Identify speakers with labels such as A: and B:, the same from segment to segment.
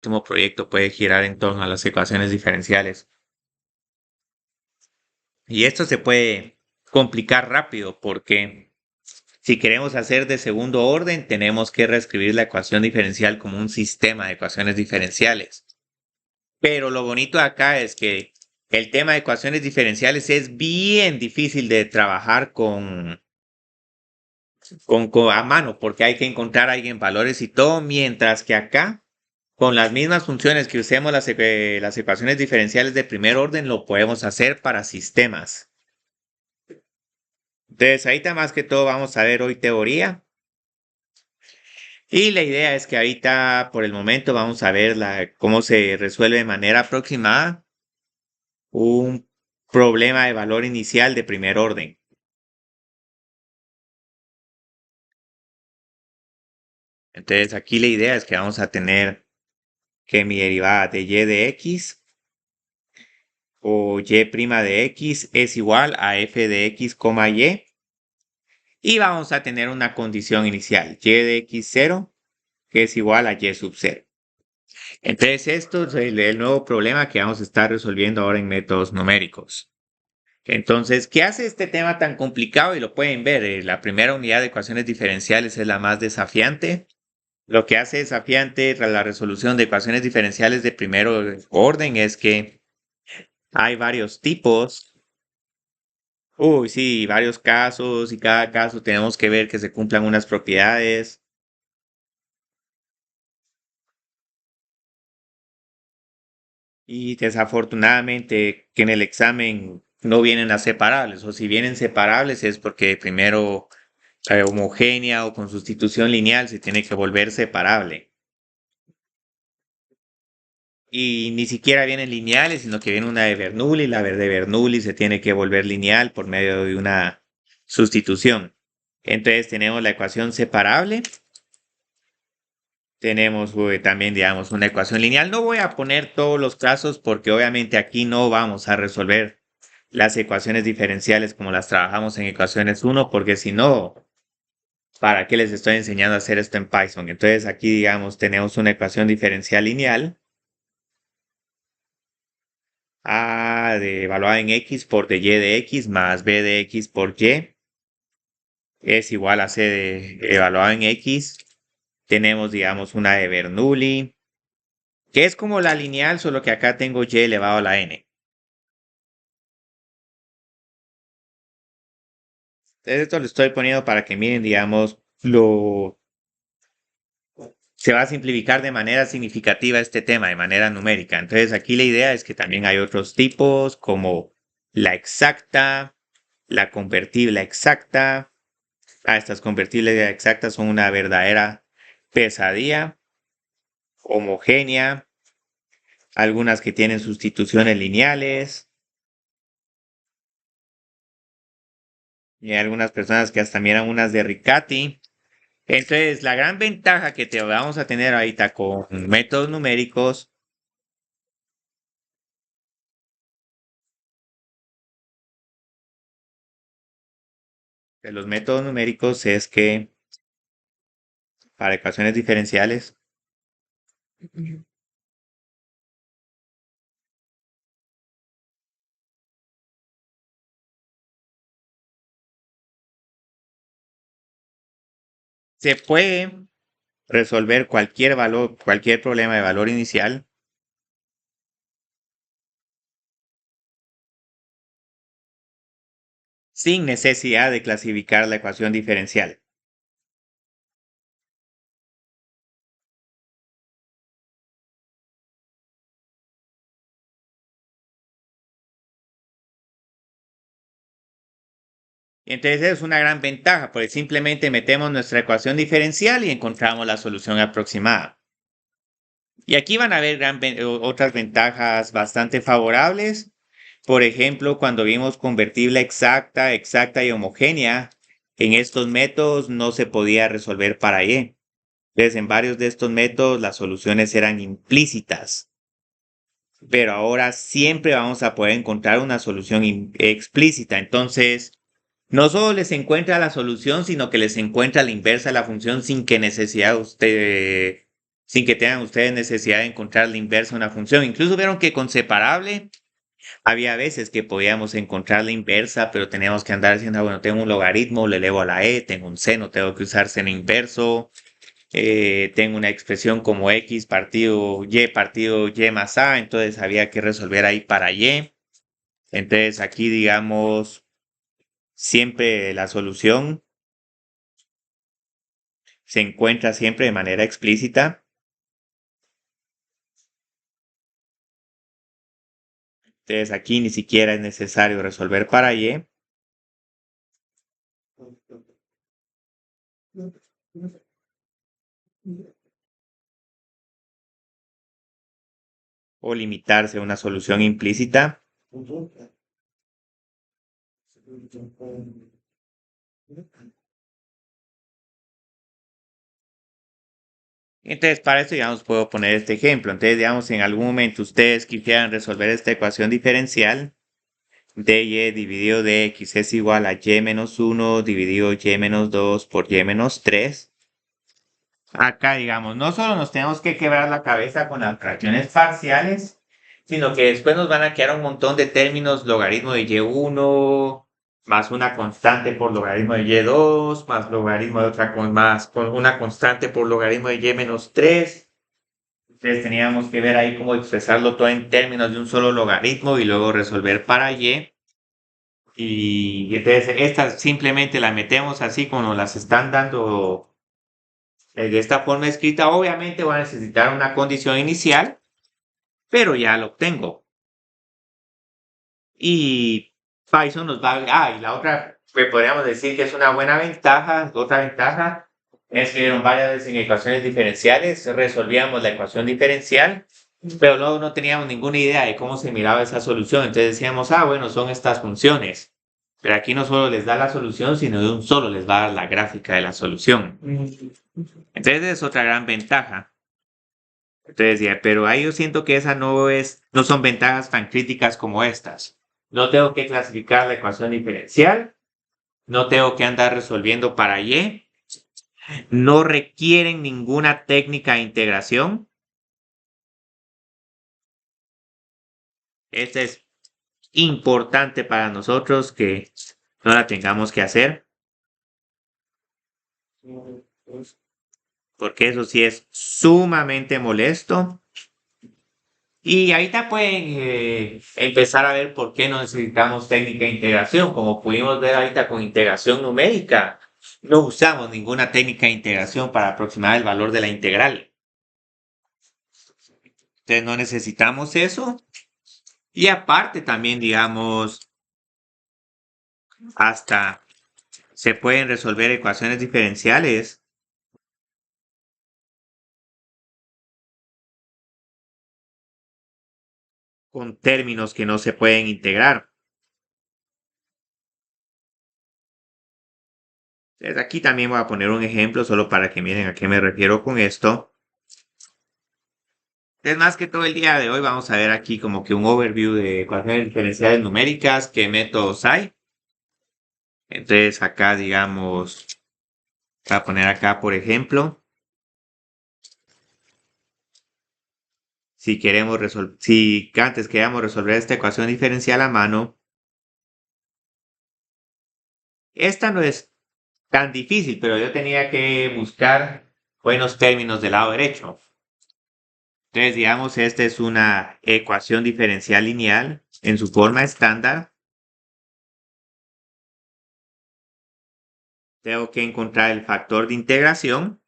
A: último proyecto puede girar en torno a las ecuaciones diferenciales. Y esto se puede complicar rápido porque si queremos hacer de segundo orden, tenemos que reescribir la ecuación diferencial como un sistema de ecuaciones diferenciales. Pero lo bonito acá es que el tema de ecuaciones diferenciales es bien difícil de trabajar a mano porque hay que encontrar ahí en valores y todo, mientras que acá, con las mismas funciones que usemos las ecuaciones diferenciales de primer orden, lo podemos hacer para sistemas. Entonces, ahorita más que todo vamos a ver hoy teoría. Y la idea es que ahorita, por el momento, vamos a ver cómo se resuelve de manera aproximada un problema de valor inicial de primer orden. Entonces, aquí la idea es que vamos a tener que mi derivada de y de x o y' de x es igual a f de x, y. Y vamos a tener una condición inicial, y de x0, que es igual a y sub 0. Entonces, esto es el nuevo problema que vamos a estar resolviendo ahora en métodos numéricos. Entonces, ¿qué hace este tema tan complicado? Y lo pueden ver, la primera unidad de ecuaciones diferenciales es la más desafiante. Lo que hace desafiante la resolución de ecuaciones diferenciales de primer orden es que hay varios tipos. Uy, sí, varios casos y cada caso tenemos que ver que se cumplan unas propiedades. Y desafortunadamente que en el examen no vienen las separables, o si vienen separables es porque primero homogénea o con sustitución lineal se tiene que volver separable. Y ni siquiera vienen lineales, sino que viene una de Bernoulli, la de Bernoulli se tiene que volver lineal por medio de una sustitución. Entonces tenemos la ecuación separable. Tenemos también, digamos, una ecuación lineal. No voy a poner todos los casos porque obviamente aquí no vamos a resolver las ecuaciones diferenciales como las trabajamos en ecuaciones 1, porque si no, ¿para qué les estoy enseñando a hacer esto en Python? Entonces aquí, digamos, tenemos una ecuación diferencial lineal. A evaluada en x por de y de x más b de x por y es igual a c evaluada en x. Tenemos, digamos, una de Bernoulli, que es como la lineal, solo que acá tengo y elevado a la n. Entonces esto lo estoy poniendo para que miren, digamos, se va a simplificar de manera significativa este tema, de manera numérica. Entonces aquí la idea es que también hay otros tipos como la exacta, la convertible exacta. Estas convertibles exactas son una verdadera pesadilla, homogénea, algunas que tienen sustituciones lineales, y hay algunas personas que hasta miran unas de Riccati. Entonces, la gran ventaja que te vamos a tener ahorita con métodos numéricos de los métodos numéricos es que para ecuaciones diferenciales se puede resolver cualquier valor, cualquier problema de valor inicial sin necesidad de clasificar la ecuación diferencial. Y entonces es una gran ventaja, porque simplemente metemos nuestra ecuación diferencial y encontramos la solución aproximada. Y aquí van a haber otras ventajas bastante favorables. Por ejemplo, cuando vimos convertible exacta, exacta y homogénea, en estos métodos no se podía resolver para y. Entonces, en varios de estos métodos las soluciones eran implícitas. Pero ahora siempre vamos a poder encontrar una solución explícita. Entonces, no solo les encuentra la solución, sino que les encuentra la inversa de la función sin que sin que tengan ustedes necesidad de encontrar la inversa de una función. Incluso vieron que con separable había veces que podíamos encontrar la inversa, pero teníamos que andar diciendo, bueno, tengo un logaritmo, le elevo a la e, tengo un seno, tengo que usar seno inverso, tengo una expresión como x partido y más a, entonces había que resolver ahí para y. Entonces aquí, digamos, siempre la solución se encuentra siempre de manera explícita. Entonces aquí ni siquiera es necesario resolver para y. O limitarse a una solución implícita. Entonces, para esto, digamos, puedo poner este ejemplo. Entonces, digamos, si en algún momento ustedes quisieran resolver esta ecuación diferencial, dy dividido de x es igual a y menos 1 dividido y menos 2 por y menos 3. Acá, digamos, no solo nos tenemos que quebrar la cabeza con las fracciones parciales, sino que después nos van a quedar un montón de términos, logaritmo de y1, más una constante por logaritmo de y2, más logaritmo de otra más con una constante por logaritmo de y menos 3. Entonces teníamos que ver ahí cómo expresarlo todo en términos de un solo logaritmo y luego resolver para y. Y entonces estas simplemente las metemos así como nos las están dando de esta forma escrita. Obviamente voy a necesitar una condición inicial, pero ya lo obtengo. Y Python nos va a... y la otra que podríamos decir que es una buena ventaja, otra ventaja, es que en varias veces en ecuaciones diferenciales resolvíamos la ecuación diferencial, pero luego no teníamos ninguna idea de cómo se miraba esa solución. Entonces decíamos, bueno, son estas funciones. Pero aquí no solo les da la solución, sino de un solo les va a dar la gráfica de la solución. Entonces es otra gran ventaja. Entonces decía, pero ahí yo siento que esa no son ventajas tan críticas como estas. No tengo que clasificar la ecuación diferencial, no tengo que andar resolviendo para y, no requieren ninguna técnica de integración. Esta es importante para nosotros que no la tengamos que hacer, porque eso sí es sumamente molesto. Y ahorita pueden empezar a ver por qué no necesitamos técnica de integración. Como pudimos ver ahorita con integración numérica, no usamos ninguna técnica de integración para aproximar el valor de la integral. Entonces no necesitamos eso. Y aparte también, digamos, hasta se pueden resolver ecuaciones diferenciales con términos que no se pueden integrar. Entonces aquí también voy a poner un ejemplo solo para que miren a qué me refiero con esto. Es más que todo el día de hoy vamos a ver aquí como que un overview de ecuaciones diferenciales numéricas, qué métodos hay. Entonces acá digamos, voy a poner acá por ejemplo, si antes queríamos resolver esta ecuación diferencial a mano, esta no es tan difícil, pero yo tenía que buscar buenos términos del lado derecho. Entonces digamos, esta es una ecuación diferencial lineal en su forma estándar. Tengo que encontrar el factor de integración,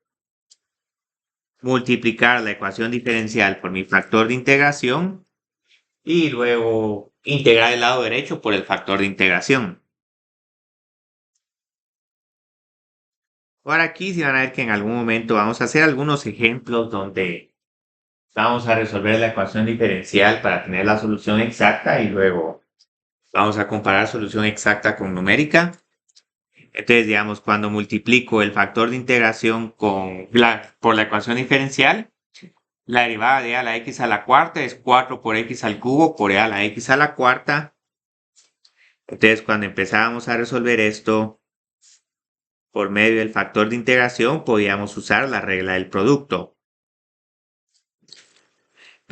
A: multiplicar la ecuación diferencial por mi factor de integración y luego integrar el lado derecho por el factor de integración. Ahora aquí sí van a ver que en algún momento vamos a hacer algunos ejemplos donde vamos a resolver la ecuación diferencial para tener la solución exacta y luego vamos a comparar solución exacta con numérica. Entonces, digamos, cuando multiplico el factor de integración por la ecuación diferencial, la derivada de e a la x a la cuarta es 4 por x al cubo por e a la x a la cuarta. Entonces, cuando empezábamos a resolver esto por medio del factor de integración, podíamos usar la regla del producto.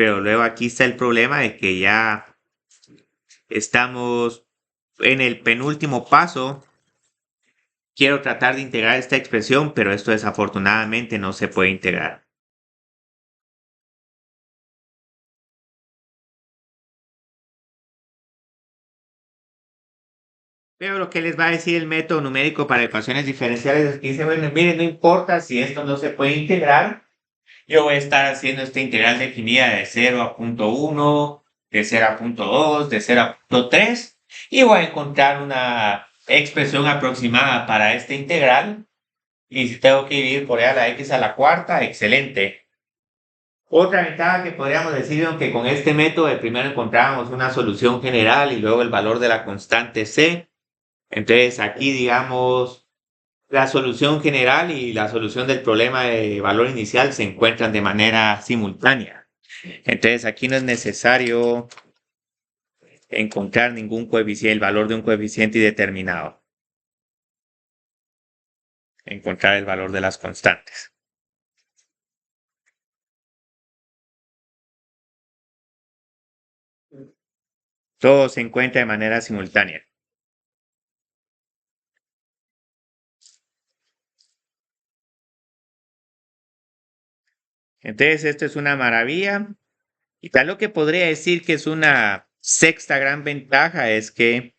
A: Pero luego aquí está el problema de que ya estamos en el penúltimo paso. Quiero tratar de integrar esta expresión, pero esto desafortunadamente no se puede integrar. Pero lo que les va a decir el método numérico para ecuaciones diferenciales es que dice, bueno, miren, no importa si esto no se puede integrar, yo voy a estar haciendo esta integral definida de 0 a punto 1, de 0 a punto 2, de 0 a punto 3, y voy a encontrar una expresión aproximada para esta integral. Y si tengo que dividir por e a la x a la cuarta, excelente. Otra ventaja que podríamos decir es que con este método de primero encontrábamos una solución general y luego el valor de la constante c. Entonces aquí, digamos, la solución general y la solución del problema de valor inicial se encuentran de manera simultánea. Entonces aquí no es necesario encontrar ningún coeficiente, el valor de un coeficiente indeterminado. Encontrar el valor de las constantes. Todo se encuentra de manera simultánea. Entonces esto es una maravilla. Y tal lo que podría decir que es una sexta gran ventaja es que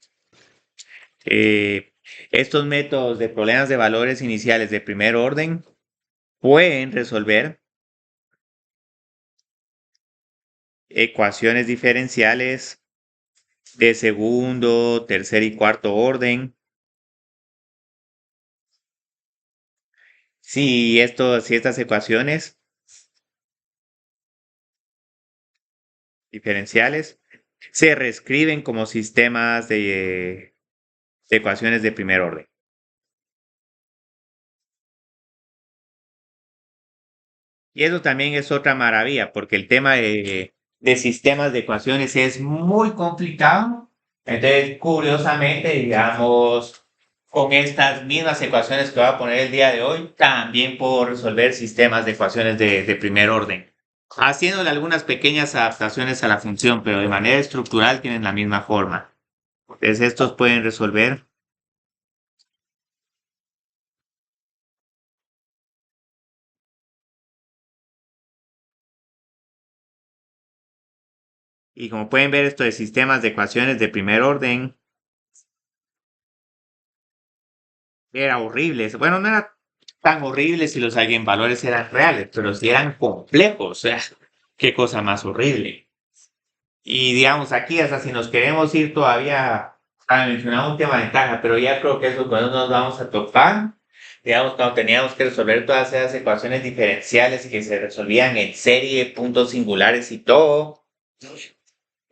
A: estos métodos de problemas de valores iniciales de primer orden pueden resolver ecuaciones diferenciales de segundo, tercer y cuarto orden. Si estas ecuaciones diferenciales se reescriben como sistemas de ecuaciones de primer orden. Y eso también es otra maravilla, porque el tema de sistemas de ecuaciones es muy complicado. Entonces, curiosamente, digamos, con estas mismas ecuaciones que voy a poner el día de hoy, también puedo resolver sistemas de ecuaciones de primer orden, haciéndole algunas pequeñas adaptaciones a la función, pero de manera estructural tienen la misma forma. Entonces, estos pueden resolver. Y como pueden ver, esto de sistemas de ecuaciones de primer orden era horrible. Bueno, no era tan horrible si los eigenvalores eran reales, pero si eran complejos, o sea, qué cosa más horrible. Y digamos, aquí hasta si nos queremos ir todavía a mencionar un tema de ventaja, pero ya creo que eso cuando nos vamos a topar, digamos, cuando teníamos que resolver todas esas ecuaciones diferenciales que se resolvían en serie, puntos singulares y todo,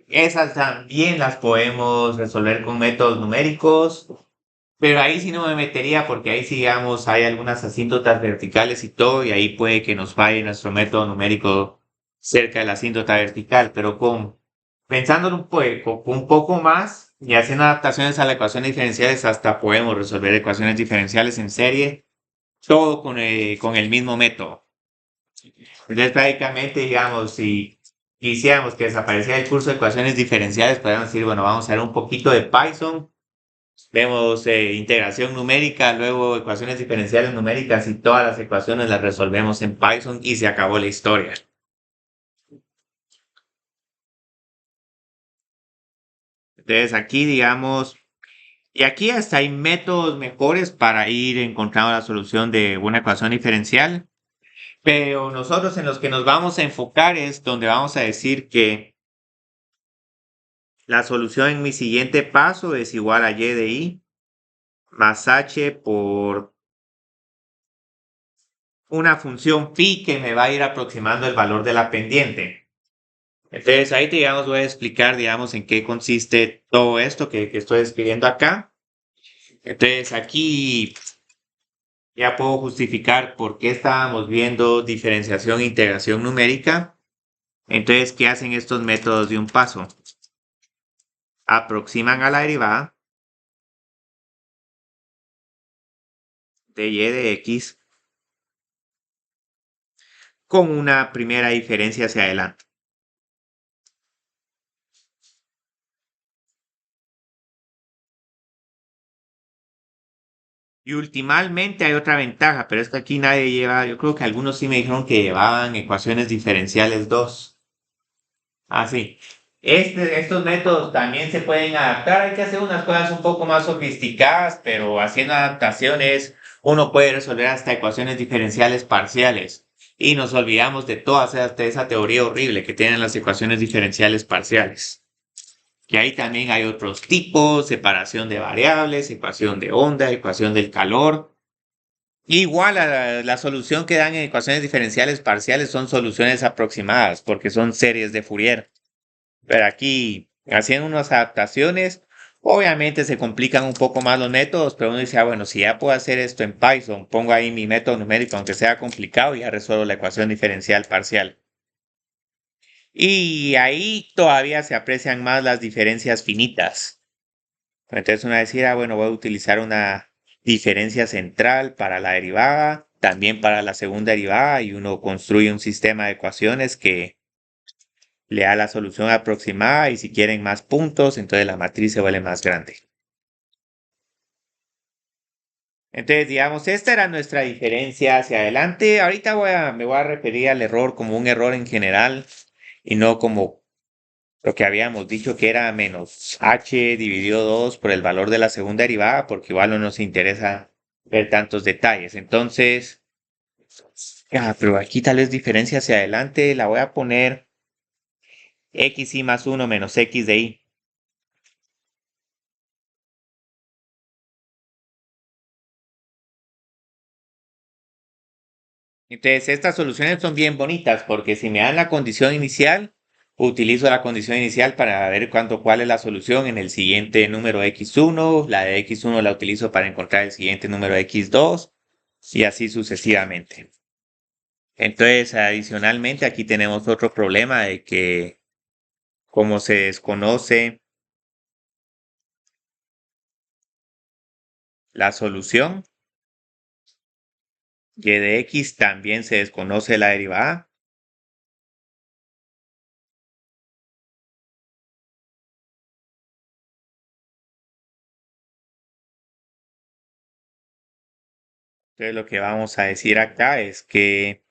A: esas también las podemos resolver con métodos numéricos. Pero ahí sí no me metería porque ahí sí, digamos, hay algunas asíntotas verticales y todo, y ahí puede que nos falle nuestro método numérico cerca de la asíntota vertical. Pero pensándolo un poco más y haciendo adaptaciones a las ecuaciones diferenciales, hasta podemos resolver ecuaciones diferenciales en serie, todo con el mismo método. Entonces, prácticamente, digamos, si quisiéramos que desapareciera el curso de ecuaciones diferenciales, podríamos decir, bueno, vamos a ver un poquito de Python. Vemos integración numérica, luego ecuaciones diferenciales numéricas y todas las ecuaciones las resolvemos en Python y se acabó la historia. Entonces aquí, digamos, y aquí hasta hay métodos mejores para ir encontrando la solución de una ecuación diferencial, pero nosotros en los que nos vamos a enfocar es donde vamos a decir que la solución en mi siguiente paso es igual a y de i más h por una función phi que me va a ir aproximando el valor de la pendiente. Entonces ahí, digamos, voy a explicar, digamos, en qué consiste todo esto que estoy escribiendo acá. Entonces aquí ya puedo justificar por qué estábamos viendo diferenciación e integración numérica. Entonces, ¿qué hacen estos métodos de un paso? Aproximan a la derivada de y de x con una primera diferencia hacia adelante. Y últimamente hay otra ventaja, pero es que aquí nadie lleva, yo creo que algunos sí me dijeron que llevaban ecuaciones diferenciales 2. Ah, sí. Estos métodos también se pueden adaptar. Hay que hacer unas cosas un poco más sofisticadas, pero haciendo adaptaciones uno puede resolver hasta ecuaciones diferenciales parciales. Y nos olvidamos de de esa teoría horrible que tienen las ecuaciones diferenciales parciales. Que ahí también hay otros tipos, separación de variables, ecuación de onda, ecuación del calor. Igual la solución que dan en ecuaciones diferenciales parciales son soluciones aproximadas, porque son series de Fourier. Pero aquí, haciendo unas adaptaciones, obviamente se complican un poco más los métodos, pero uno dice, ah, bueno, si ya puedo hacer esto en Python, pongo ahí mi método numérico, aunque sea complicado, y ya resuelvo la ecuación diferencial parcial. Y ahí todavía se aprecian más las diferencias finitas. Entonces uno va a decir, ah, bueno, voy a utilizar una diferencia central para la derivada, también para la segunda derivada, y uno construye un sistema de ecuaciones que le da la solución aproximada y si quieren más puntos, entonces la matriz se vuelve más grande. Entonces, digamos, esta era nuestra diferencia hacia adelante. Ahorita me voy a referir al error como un error en general y no como lo que habíamos dicho que era menos h dividido 2 por el valor de la segunda derivada, porque igual no nos interesa ver tantos detalles. Entonces, pero aquí tal vez diferencia hacia adelante, la voy a poner xy más 1 menos x de y. Entonces, estas soluciones son bien bonitas porque si me dan la condición inicial, utilizo la condición inicial para ver cuál es la solución en el siguiente número x1, la de x1 la utilizo para encontrar el siguiente número x2 y así sucesivamente. Entonces, adicionalmente, aquí tenemos otro problema de que como se desconoce la solución, y de x también se desconoce la derivada. Entonces, lo que vamos a decir acá es que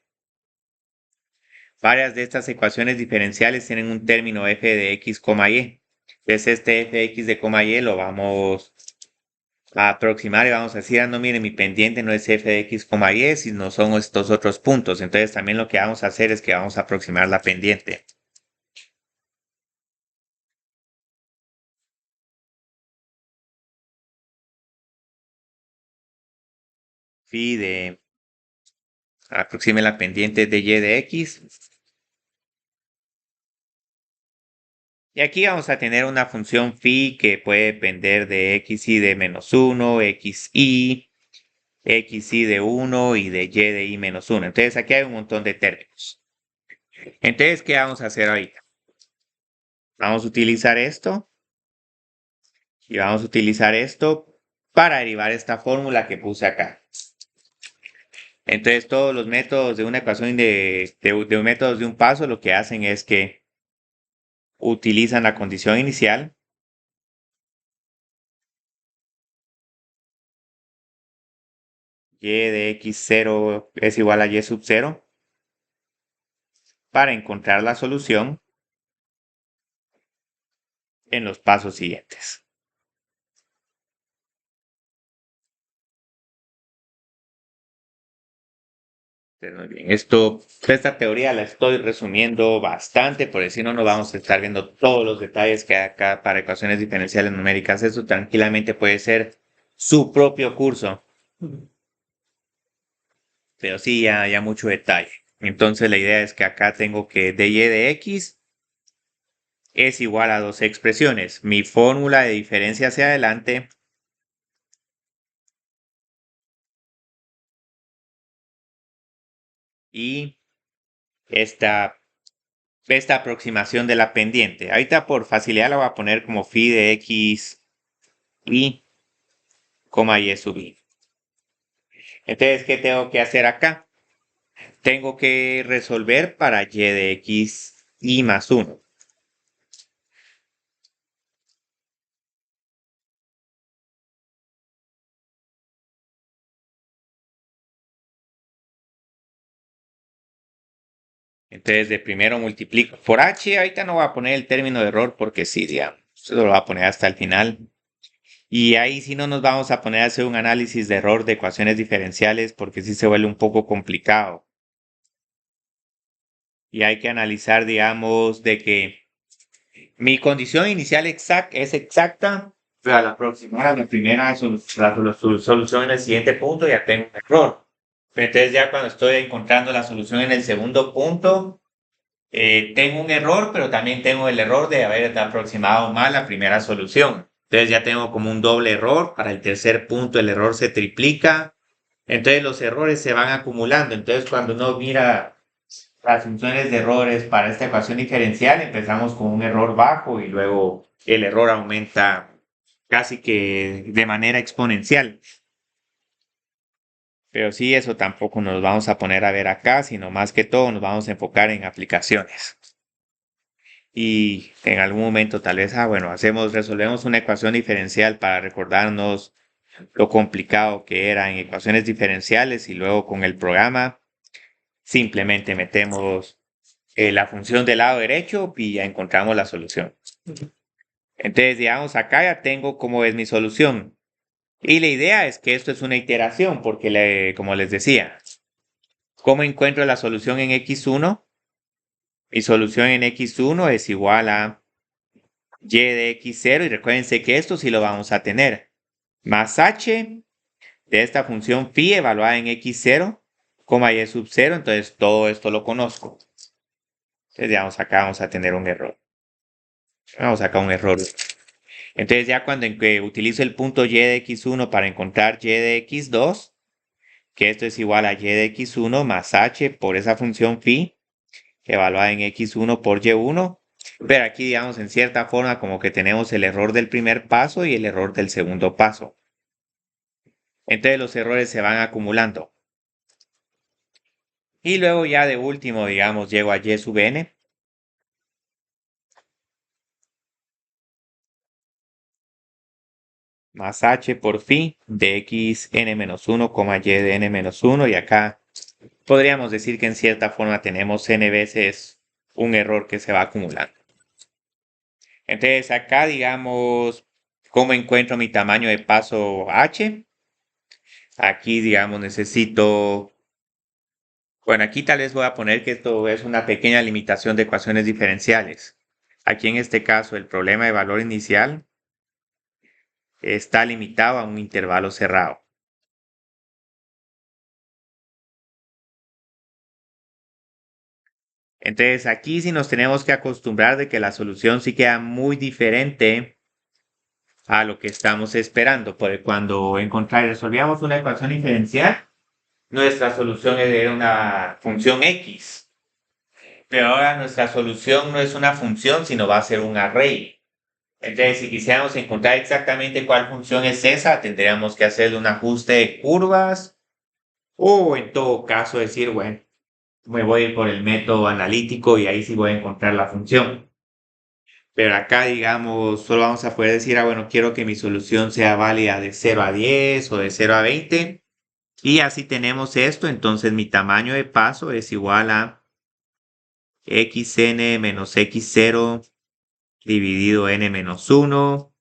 A: varias de estas ecuaciones diferenciales tienen un término f de x, y. Entonces este f de x de y lo vamos a aproximar y vamos a decir, ah, no, miren, mi pendiente no es f de x, y, sino son estos otros puntos. Entonces también lo que vamos a hacer es que vamos a aproximar la pendiente. Phi de aproxime la pendiente de y de x. Y aquí vamos a tener una función phi que puede depender de xy de menos 1, xy, xy de 1 y de y de y menos 1. Entonces aquí hay un montón de términos. Entonces, ¿qué vamos a hacer ahorita? Vamos a utilizar esto y vamos a utilizar esto para derivar esta fórmula que puse acá. Entonces, todos los métodos de una ecuación de métodos de un paso lo que hacen es que utilizan la condición inicial y de x0 es igual a y sub 0 para encontrar la solución en los pasos siguientes. Entonces, muy bien, esta teoría la estoy resumiendo bastante, por si no nos vamos a estar viendo todos los detalles que hay acá para ecuaciones diferenciales numéricas. Eso tranquilamente puede ser su propio curso, pero sí, ya mucho detalle. Entonces, la idea es que acá tengo que dy de x es igual a dos expresiones. Mi fórmula de diferencia hacia adelante y esta aproximación de la pendiente. Ahorita por facilidad la voy a poner como phi de x y, y sub i. Entonces, ¿qué tengo que hacer acá? Tengo que resolver para y de x y más 1. Entonces, de primero multiplico por h. Ahorita no voy a poner el término de error porque sí, digamos. Eso lo voy a poner hasta el final. Y ahí sí no nos vamos a poner a hacer un análisis de error de ecuaciones diferenciales porque sí se vuelve un poco complicado. Y hay que analizar, digamos, de que mi condición inicial es exacta, pero al aproximar a la primera solución en el siguiente punto ya tengo un error. Pero entonces ya cuando estoy encontrando la solución en el segundo punto, tengo un error, pero también tengo el error de haber aproximado mal la primera solución. Entonces ya tengo como un doble error. Para el tercer punto el error se triplica. Entonces los errores se van acumulando. Entonces cuando uno mira las funciones de errores para esta ecuación diferencial, empezamos con un error bajo y luego el error aumenta casi que de manera exponencial. Pero sí, eso tampoco nos vamos a poner a ver acá, sino más que todo nos vamos a enfocar en aplicaciones. Y en algún momento tal vez, bueno, resolvemos una ecuación diferencial para recordarnos lo complicado que era en ecuaciones diferenciales y luego con el programa simplemente metemos la función del lado derecho y ya encontramos la solución. Entonces, digamos, acá ya tengo cómo es mi solución. Y la idea es que esto es una iteración, porque como les decía, ¿cómo encuentro la solución en x1? Mi solución en x1 es igual a y de x0, y recuérdense que esto sí lo vamos a tener, más h de esta función phi evaluada en x0, y sub 0, entonces todo esto lo conozco. Entonces, digamos, acá vamos a tener un error. Vamos acá un error. Entonces ya cuando utilizo el punto y de x1 para encontrar y de x2, que esto es igual a y de x1 más h por esa función phi, evaluada en x1 por y1. Pero aquí, digamos, en cierta forma como que tenemos el error del primer paso y el error del segundo paso. Entonces los errores se van acumulando. Y luego ya de último, digamos, llego a y sub n. Más h por phi de x n menos 1, y de n menos 1. Y acá podríamos decir que en cierta forma tenemos n veces un error que se va acumulando. Entonces acá, digamos, ¿cómo encuentro mi tamaño de paso h? Aquí, digamos, necesito... Bueno, aquí tal vez voy a poner que esto es una pequeña limitación de ecuaciones diferenciales. Aquí en este caso el problema de valor inicial está limitado a un intervalo cerrado. Entonces aquí sí nos tenemos que acostumbrar de que la solución sí queda muy diferente a lo que estamos esperando. Porque cuando resolvíamos una ecuación diferencial, nuestra solución era una función x. Pero ahora nuestra solución no es una función, sino va a ser un array. Entonces, si quisiéramos encontrar exactamente cuál función es esa, tendríamos que hacerle un ajuste de curvas o en todo caso decir, bueno, me voy a ir por el método analítico y ahí sí voy a encontrar la función. Pero acá, digamos, solo vamos a poder decir, bueno, quiero que mi solución sea válida de 0 a 10 o de 0 a 20. Y así tenemos esto, entonces mi tamaño de paso es igual a xn menos x0 dividido n menos 1.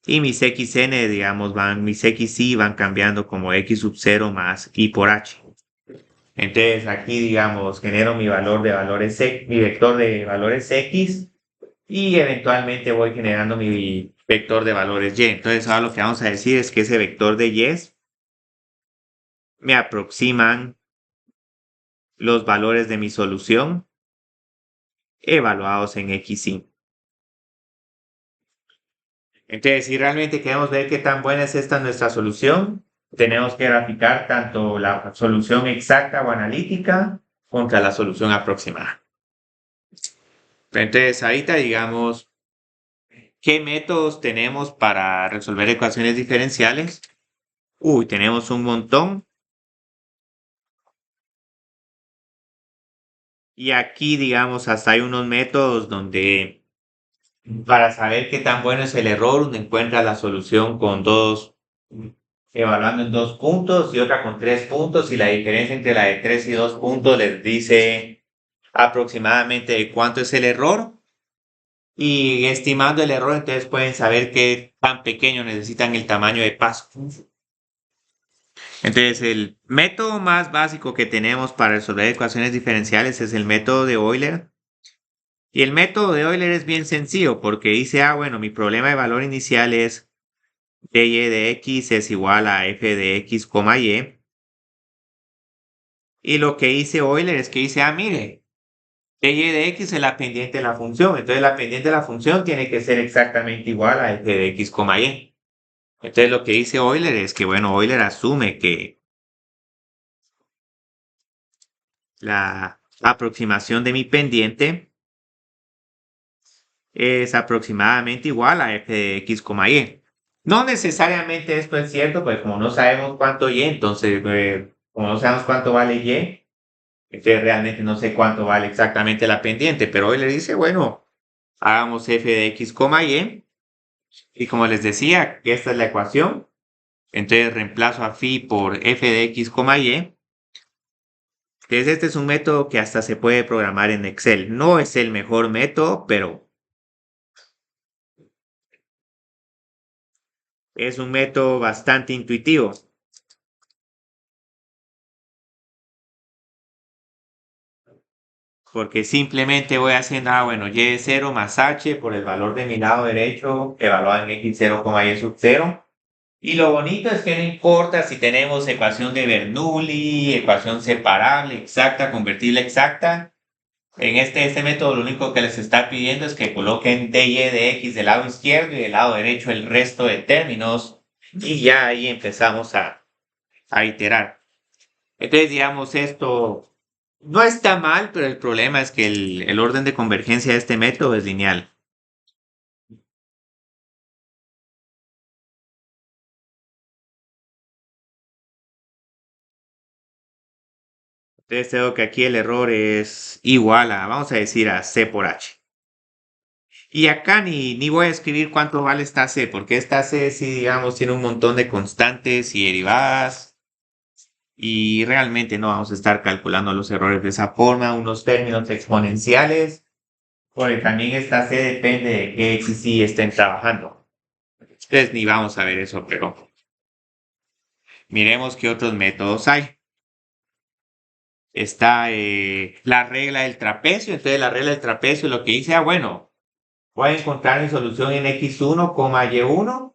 A: Y mis xn, digamos, mis xy van cambiando como x sub 0 más y por h. Entonces aquí, digamos, genero mi mi vector de valores x y eventualmente voy generando mi vector de valores y. Entonces ahora lo que vamos a decir es que ese vector de y me aproximan los valores de mi solución evaluados en xy. Entonces, si realmente queremos ver qué tan buena es esta nuestra solución, tenemos que graficar tanto la solución exacta o analítica contra la solución aproximada. Entonces, ahorita digamos, ¿qué métodos tenemos para resolver ecuaciones diferenciales? Tenemos un montón. Y aquí, digamos, hasta hay unos métodos donde para saber qué tan bueno es el error, uno encuentra la solución evaluando en 2 puntos y otra con 3 puntos, y la diferencia entre la de 3 y 2 puntos les dice aproximadamente de cuánto es el error y estimando el error, entonces pueden saber qué tan pequeño necesitan el tamaño de paso. Entonces, el método más básico que tenemos para resolver ecuaciones diferenciales es el método de Euler. Y el método de Euler es bien sencillo porque dice, bueno, mi problema de valor inicial es dy de x es igual a f de x, y. Y lo que dice Euler es que dice, mire, dy de x es la pendiente de la función. Entonces la pendiente de la función tiene que ser exactamente igual a f de x, y. Entonces lo que dice Euler es que, bueno, Euler asume que la aproximación de mi pendiente es aproximadamente igual a f de x, y. No necesariamente esto es cierto, pues como no sabemos cuánto y, entonces, como no sabemos cuánto vale y, entonces realmente no sé cuánto vale exactamente la pendiente, pero hoy le dice, bueno, hagamos f de x, y como les decía, esta es la ecuación, entonces reemplazo a phi por f de x, y. Entonces este es un método que hasta se puede programar en Excel. No es el mejor método, pero es un método bastante intuitivo. Porque simplemente voy haciendo, bueno, y de 0 más h por el valor de mi lado derecho, evaluado en x0, y sub 0. Y lo bonito es que no importa si tenemos ecuación de Bernoulli, ecuación separable, exacta, convertible exacta. En este método lo único que les está pidiendo es que coloquen dy de x del lado izquierdo y del lado derecho el resto de términos. Y ya ahí empezamos a iterar. Entonces, digamos, esto no está mal, pero el problema es que el orden de convergencia de este método es lineal. Entonces tengo que aquí el error es igual a, vamos a decir, a C por H. Y acá ni voy a escribir cuánto vale esta C, porque esta C sí, digamos, tiene un montón de constantes y derivadas. Y realmente no vamos a estar calculando los errores de esa forma, unos términos exponenciales, porque también esta C depende de qué x y sí estén trabajando. Entonces ni vamos a ver eso, pero miremos qué otros métodos hay. Está la regla del trapecio. Entonces la regla del trapecio lo que dice, bueno, voy a encontrar mi solución en x1, y1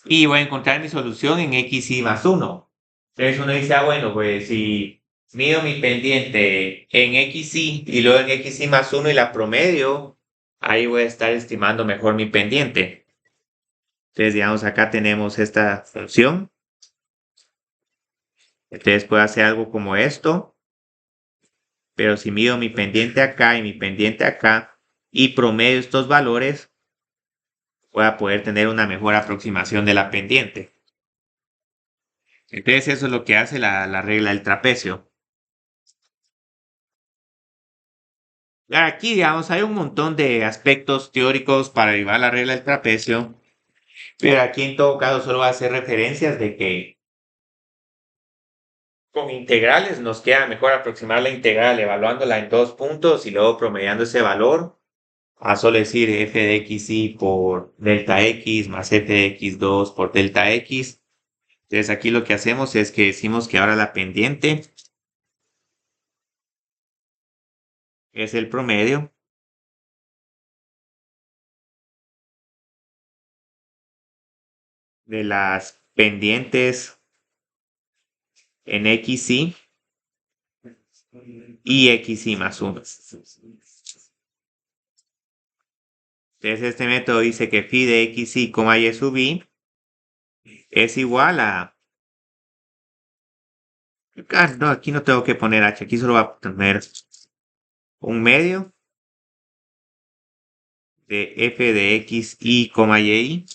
A: y voy a encontrar mi solución en xy más 1. Entonces uno dice, bueno, pues si mido mi pendiente en xy y luego en xy más 1 y la promedio, ahí voy a estar estimando mejor mi pendiente. Entonces, digamos, acá tenemos esta función. Entonces puedo hacer algo como esto. Pero si mido mi pendiente acá y mi pendiente acá y promedio estos valores, voy a poder tener una mejor aproximación de la pendiente. Entonces eso es lo que hace la regla del trapecio. Aquí, digamos, hay un montón de aspectos teóricos para derivar la regla del trapecio, pero aquí en todo caso solo va a hacer referencias de que con integrales nos queda mejor aproximar la integral evaluándola en 2 puntos y luego promediando ese valor a solo decir f de xy por delta x más f de x2 por delta x. Entonces aquí lo que hacemos es que decimos que ahora la pendiente es el promedio de las pendientes en xy y xy más 1. Entonces este método dice que phi de xy, y sub i es igual a... no, aquí no tengo que poner h, aquí solo va a poner un medio de f de xy, y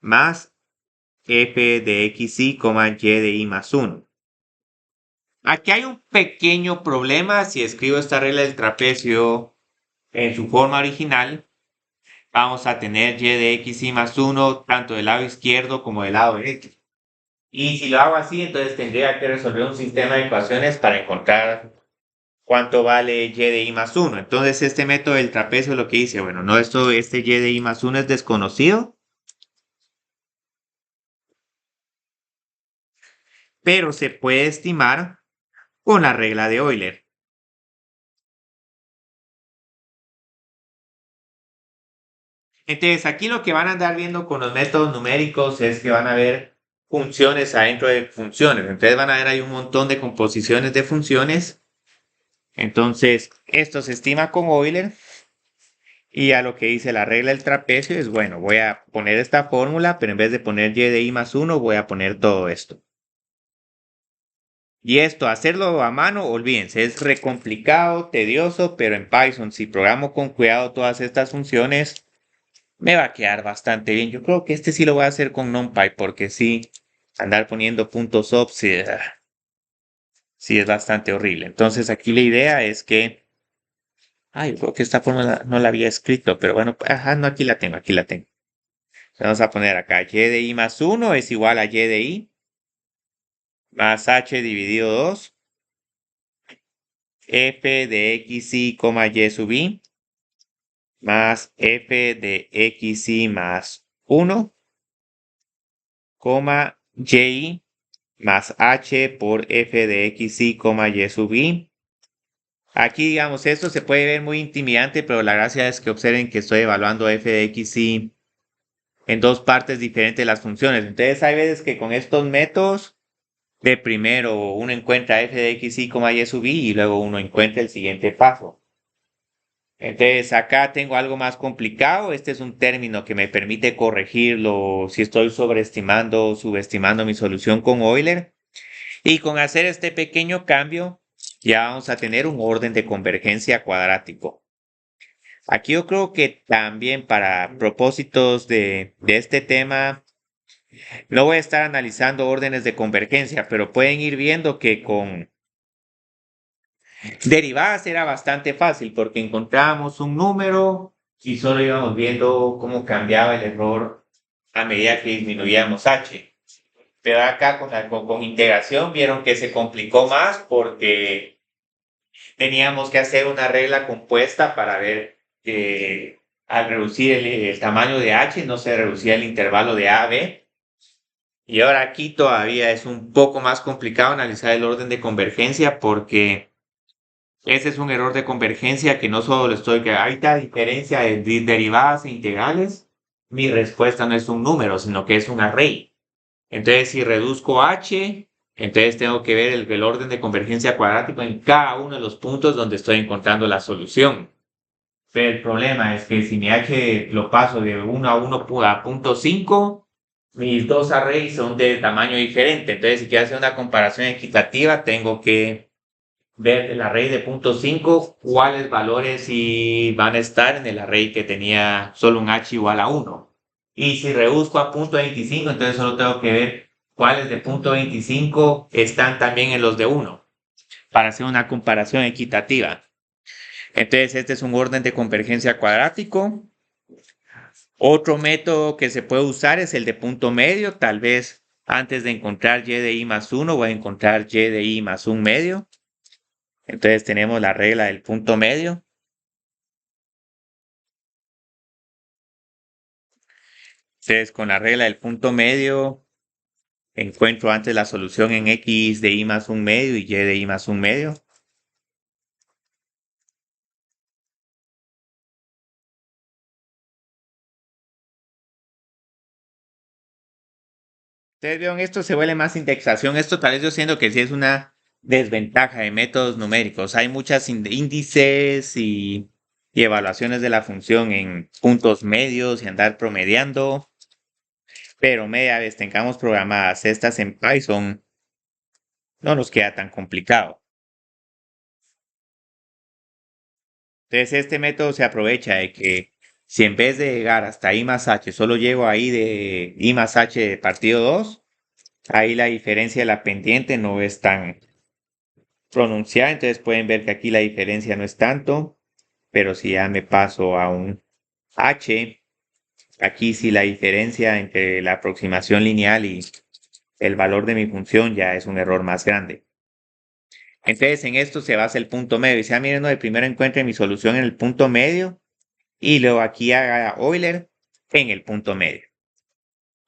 A: más f de xy, y de y más 1. Aquí hay un pequeño problema si escribo esta regla del trapecio en su forma original. Vamos a tener y de xy más 1 tanto del lado izquierdo como del lado derecho. Y si lo hago así, entonces tendría que resolver un sistema de ecuaciones para encontrar cuánto vale y de i más 1. Entonces este método del trapecio lo que dice, bueno, no, este y de i más 1 es desconocido, pero se puede estimar con la regla de Euler. Entonces aquí lo que van a andar viendo con los métodos numéricos es que van a ver funciones adentro de funciones. Entonces van a ver hay un montón de composiciones de funciones. Entonces esto se estima con Euler. Y a lo que dice la regla del trapecio es, bueno, voy a poner esta fórmula, pero en vez de poner y de i más 1, voy a poner todo esto. Y esto, hacerlo a mano, olvídense, es re complicado, tedioso, pero en Python, si programo con cuidado todas estas funciones, me va a quedar bastante bien. Yo creo que este sí lo voy a hacer con NumPy, porque sí, andar poniendo puntos op, sí es bastante horrible. Entonces aquí la idea es que, ay, creo que esta fórmula no la había escrito, pero bueno, ajá, no, aquí la tengo, aquí la tengo. Vamos a poner acá, y de i más 1 es igual a y de i más h dividido 2, f de xi, y sub i, más f de xi más 1, y más h por f de xi, y sub i. Aquí, digamos, esto se puede ver muy intimidante, pero la gracia es que observen que estoy evaluando f de xi en dos partes diferentes de las funciones. Entonces, hay veces que con estos métodos de primero uno encuentra f de xy, y sub i y luego uno encuentra el siguiente paso. Entonces acá tengo algo más complicado. Este es un término que me permite corregirlo si estoy sobreestimando o subestimando mi solución con Euler. Y con hacer este pequeño cambio ya vamos a tener un orden de convergencia cuadrático. Aquí yo creo que también para propósitos de este tema no voy a estar analizando órdenes de convergencia, pero pueden ir viendo que con derivadas era bastante fácil porque encontrábamos un número y solo íbamos viendo cómo cambiaba el error a medida que disminuíamos h. Pero acá con integración vieron que se complicó más porque teníamos que hacer una regla compuesta para ver que al reducir el tamaño de h no se reducía el intervalo de a a b. Y ahora aquí todavía es un poco más complicado analizar el orden de convergencia porque ese es un error de convergencia que no solo estoy, que hay esta diferencia de derivadas e integrales. Mi respuesta no es un número, sino que es un array. Entonces, si reduzco h, entonces tengo que ver el orden de convergencia cuadrático en cada uno de los puntos donde estoy encontrando la solución. Pero el problema es que si mi h lo paso de 1 a 1 a punto 5, mis dos arrays son de tamaño diferente. Entonces, si quiero hacer una comparación equitativa, tengo que ver el array de punto 5, cuáles valores van a estar en el array que tenía solo un h igual a 1. Y si reduzco a punto 25, entonces solo tengo que ver cuáles de punto 25 están también en los de 1 para hacer una comparación equitativa. Entonces este es un orden de convergencia cuadrático. Otro método que se puede usar es el de punto medio. Tal vez antes de encontrar y de i más 1 voy a encontrar y de i más 1 medio. Entonces tenemos la regla del punto medio. Entonces con la regla del punto medio encuentro antes la solución en x de i más 1 medio y y de i más 1 medio. Ustedes vieron esto, se vuelve más indexación. Esto tal vez yo siento que sí es una desventaja de métodos numéricos. Hay muchas índices y evaluaciones de la función en puntos medios y andar promediando. Pero media vez tengamos programadas estas en Python, no nos queda tan complicado. Entonces este método se aprovecha de que si en vez de llegar hasta i más h, solo llego ahí de i más h partido 2, ahí la diferencia de la pendiente no es tan pronunciada. Entonces pueden ver que aquí la diferencia no es tanto, pero si ya me paso a un h, aquí sí la diferencia entre la aproximación lineal y el valor de mi función ya es un error más grande. Entonces en esto se basa el punto medio. Dice, miren, no, el primero encuentre mi solución en el punto medio y luego aquí haga Euler en el punto medio.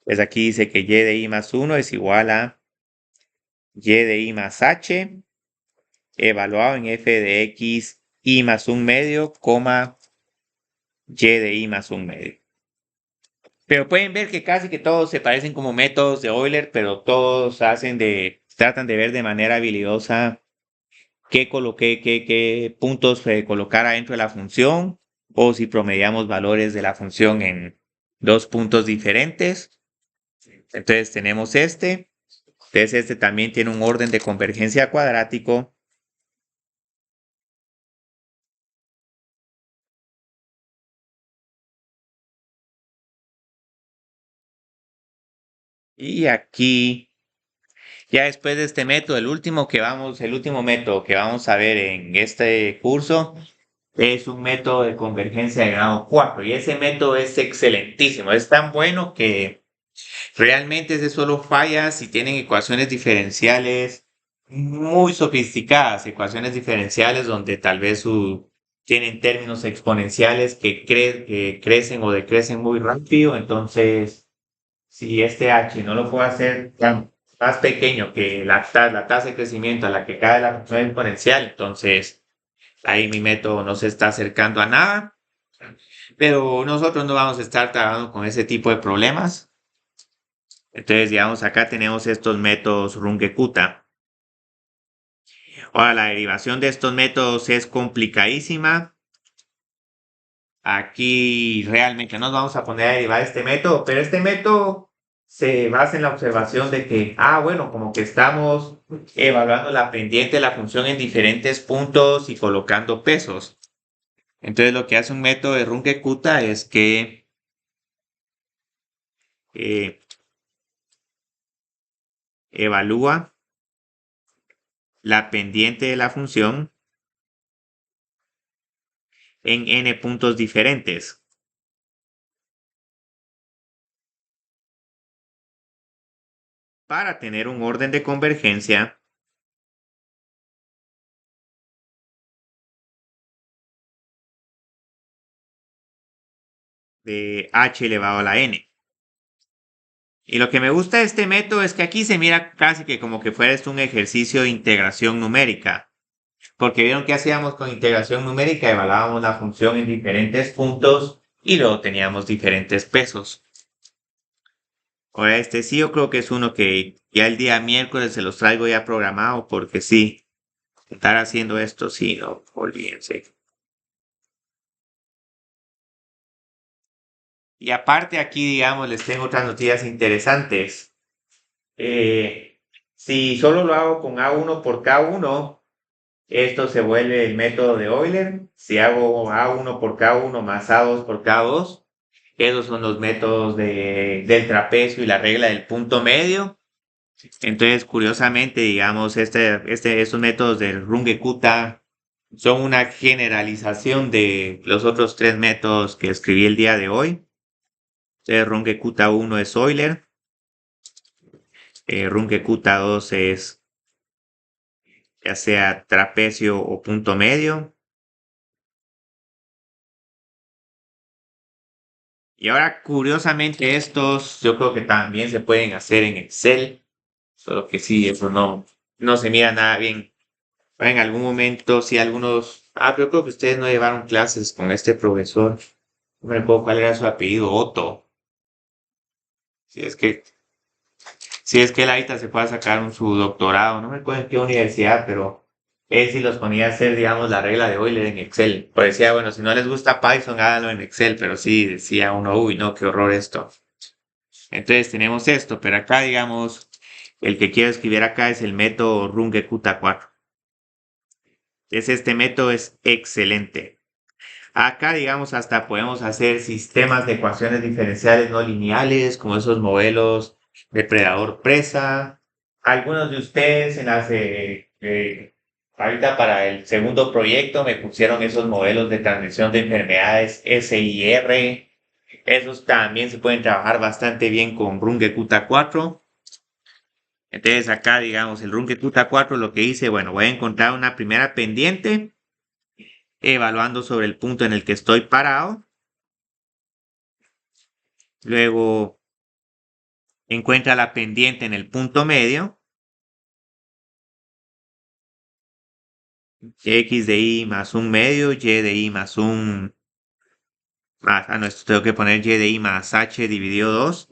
A: Pues aquí dice que y de i más 1 es igual a y de i más h evaluado en f de x i más un medio, coma y de i más un medio. Pero pueden ver que casi que todos se parecen como métodos de Euler, pero todos tratan de ver de manera habilidosa qué puntos colocar adentro de la función o si promediamos valores de la función en dos puntos diferentes. Entonces tenemos este. Entonces este también tiene un orden de convergencia cuadrático. Y aquí, ya después de este método, el último método que vamos a ver en este curso es un método de convergencia de grado 4. Y ese método es excelentísimo. Es tan bueno que realmente ese solo falla si tienen ecuaciones diferenciales muy sofisticadas, ecuaciones diferenciales donde tal vez tienen términos exponenciales que crecen o decrecen muy rápido. Entonces, si este h no lo puedo hacer más pequeño que la tasa de crecimiento a la que cae la función exponencial, entonces ahí mi método no se está acercando a nada. Pero nosotros no vamos a estar trabajando con ese tipo de problemas. Entonces, digamos, acá tenemos estos métodos Runge-Kutta. Ahora, la derivación de estos métodos es complicadísima. Aquí realmente no nos vamos a poner a derivar este método, pero este método se basa en la observación de que, bueno, como que estamos evaluando la pendiente de la función en diferentes puntos y colocando pesos. Entonces, lo que hace un método de Runge-Kutta es que eh, evalúa la pendiente de la función en n puntos diferentes para tener un orden de convergencia de h elevado a la n. Y lo que me gusta de este método es que aquí se mira casi que como que fuera esto un ejercicio de integración numérica. Porque vieron que hacíamos con integración numérica, evaluábamos la función en diferentes puntos y luego teníamos diferentes pesos. Ahora este sí yo creo que es uno que ya el día miércoles se los traigo ya programado porque sí, estar haciendo esto sí, no, olvídense. Y aparte aquí, digamos, les tengo otras noticias interesantes. Si solo lo hago con A1 por K1, esto se vuelve el método de Euler. Si hago A1 por K1 más A2 por K2, esos son los métodos del trapecio y la regla del punto medio. Entonces, curiosamente, digamos, estos métodos del Runge-Kutta son una generalización de los otros tres métodos que escribí el día de hoy. Entonces, Runge-Kutta 1 es Euler, Runge-Kutta 2 es ya sea trapecio o punto medio. Y ahora, curiosamente, estos yo creo que también se pueden hacer en Excel, solo que sí, eso no se mira nada bien. En algún momento, sí, algunos. Pero creo que ustedes no llevaron clases con este profesor. No me acuerdo cuál era su apellido, Otto. Si es que, si es que él ahorita se puede sacar su doctorado, no me acuerdo en qué universidad, pero él sí los ponía a hacer, digamos, la regla de Euler en Excel. Pues decía, bueno, si no les gusta Python, háganlo en Excel, pero sí decía uno, uy, no, qué horror esto. Entonces tenemos esto, pero acá, digamos, el que quiero escribir acá es el método Runge-Kutta 4. Este método es excelente. Acá, digamos, hasta podemos hacer sistemas de ecuaciones diferenciales no lineales, como esos modelos depredador-presa. Algunos de ustedes ahorita para el segundo proyecto me pusieron esos modelos de transmisión de enfermedades SIR. Esos también se pueden trabajar bastante bien con Runge-Kutta 4. Entonces acá, digamos, el Runge-Kutta 4 lo que hice, bueno, voy a encontrar una primera pendiente, evaluando sobre el punto en el que estoy parado. Luego encuentra la pendiente en el punto medio. X de Y más un medio, Y de Y más un... no, esto tengo que poner Y de Y más H dividido 2.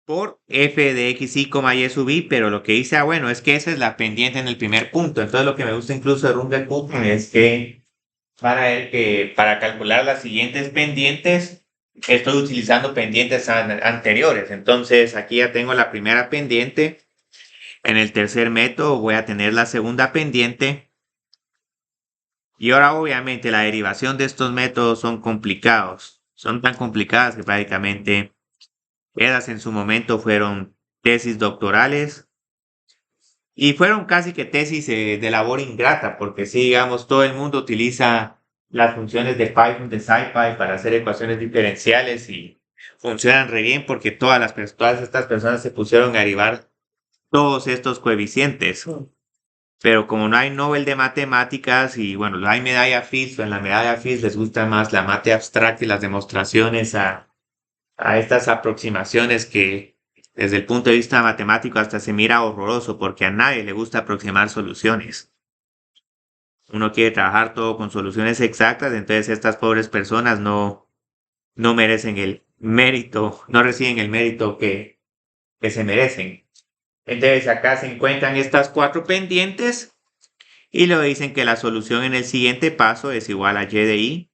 A: Por F de X, Y, Y sub Y, pero lo que hice, bueno, es que esa es la pendiente en el primer punto. Entonces lo que me gusta incluso de Runge-Kutta es que para calcular las siguientes pendientes, estoy utilizando pendientes anteriores. Entonces aquí ya tengo la primera pendiente. En el tercer método voy a tener la segunda pendiente. Y ahora obviamente la derivación de estos métodos son complicados. Son tan complicadas que prácticamente ellas en su momento fueron tesis doctorales y fueron casi que tesis de labor ingrata, porque si digamos todo el mundo utiliza las funciones de Python, de SciPy para hacer ecuaciones diferenciales y funcionan re bien porque todas estas personas se pusieron a derivar todos estos coeficientes. Pero como no hay Nobel de matemáticas y bueno, no hay medalla Fields, en la medalla Fields les gusta más la mate abstracta y las demostraciones a estas aproximaciones que desde el punto de vista matemático hasta se mira horroroso porque a nadie le gusta aproximar soluciones. Uno quiere trabajar todo con soluciones exactas, entonces estas pobres personas no merecen el mérito, no reciben el mérito que se merecen. Entonces acá se encuentran estas cuatro pendientes y luego dicen que la solución en el siguiente paso es igual a Y de Y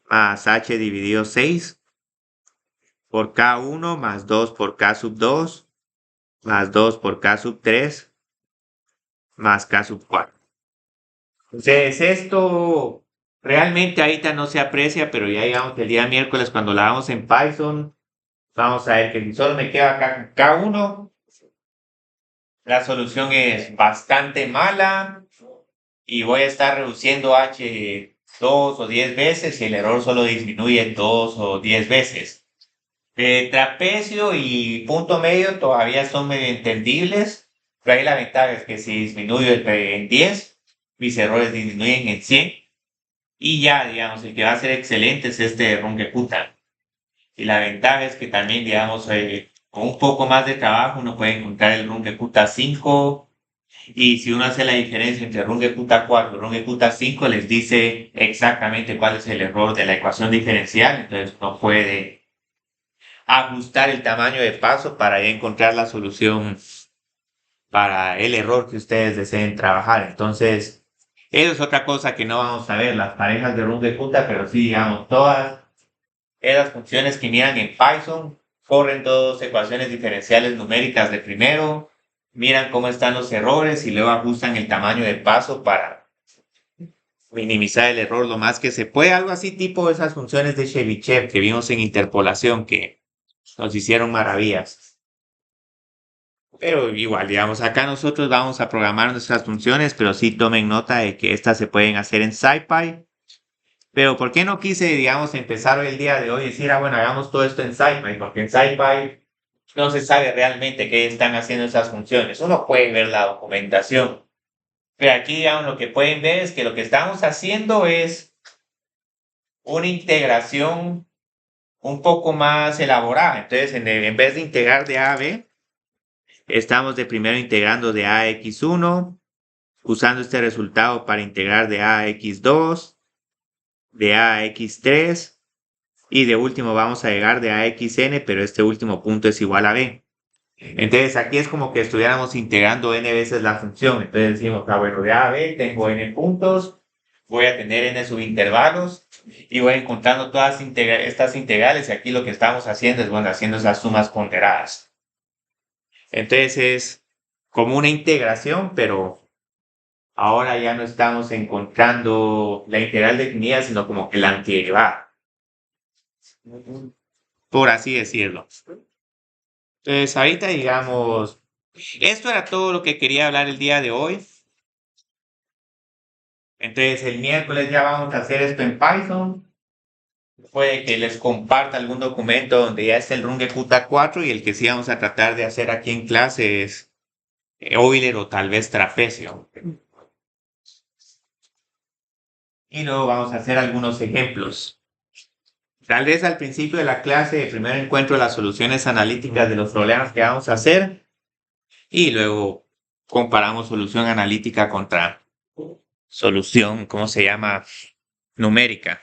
A: más H dividido 6 por K1 más 2 por K sub 2 más 2 por K sub 3 más K sub 4. Entonces esto realmente ahorita no se aprecia, pero ya digamos el día miércoles cuando la hagamos en Python, vamos a ver que solo me queda acá K1. La solución es bastante mala y voy a estar reduciendo H 2 o 10 veces y el error solo disminuye 2 o 10 veces. Trapecio y punto medio todavía son medio entendibles, pero ahí la ventaja es que si disminuyo en 10, mis errores disminuyen en 100 y ya, digamos, el que va a ser excelente es este Runge-Kutta. Y la ventaja es que también, digamos, con un poco más de trabajo uno puede encontrar el Runge-Kutta 5 y si uno hace la diferencia entre Runge-Kutta 4 y Runge-Kutta 5 les dice exactamente cuál es el error de la ecuación diferencial, entonces uno puede ajustar el tamaño de paso para encontrar la solución para el error que ustedes deseen trabajar. Entonces, eso es otra cosa que no vamos a ver, las parejas de Runge-Kutta, pero sí, digamos, todas esas funciones que miran en Python corren dos ecuaciones diferenciales numéricas de primero, miran cómo están los errores y luego ajustan el tamaño de paso para minimizar el error lo más que se puede. Algo así tipo esas funciones de Chebyshev que vimos en interpolación que nos hicieron maravillas. Pero igual, digamos, acá nosotros vamos a programar nuestras funciones, pero sí tomen nota de que estas se pueden hacer en SciPy. Pero ¿por qué no quise, digamos, empezar hoy el día de hoy y decir, bueno, hagamos todo esto en SciPy? Porque en SciPy no se sabe realmente qué están haciendo esas funciones. Uno puede ver la documentación, pero aquí, digamos, lo que pueden ver es que lo que estamos haciendo es una integración un poco más elaborada. Entonces, en vez de integrar de A a B, estamos de primero integrando de A a X1, usando este resultado para integrar de A a X2, de A a X3, y de último vamos a llegar de A a XN, pero este último punto es igual a B. Entonces aquí es como que estuviéramos integrando n veces la función. Entonces decimos, bueno, de A a B tengo n puntos, voy a tener n subintervalos y voy encontrando todas estas integrales y aquí lo que estamos haciendo es, bueno, haciendo esas sumas ponderadas. Entonces es como una integración, pero ahora ya no estamos encontrando la integral definida, sino como que la antiderivada, por así decirlo. Entonces ahorita digamos, esto era todo lo que quería hablar el día de hoy. Entonces el miércoles ya vamos a hacer esto en Python. Puede que les comparta algún documento donde ya esté el Runge Qt 4 y el que sí vamos a tratar de hacer aquí en clase es Euler o tal vez Trapecio. Y luego vamos a hacer algunos ejemplos. Tal vez al principio de la clase primero encuentro las soluciones analíticas de los problemas que vamos a hacer y luego comparamos solución analítica contra solución, ¿cómo se llama? Numérica.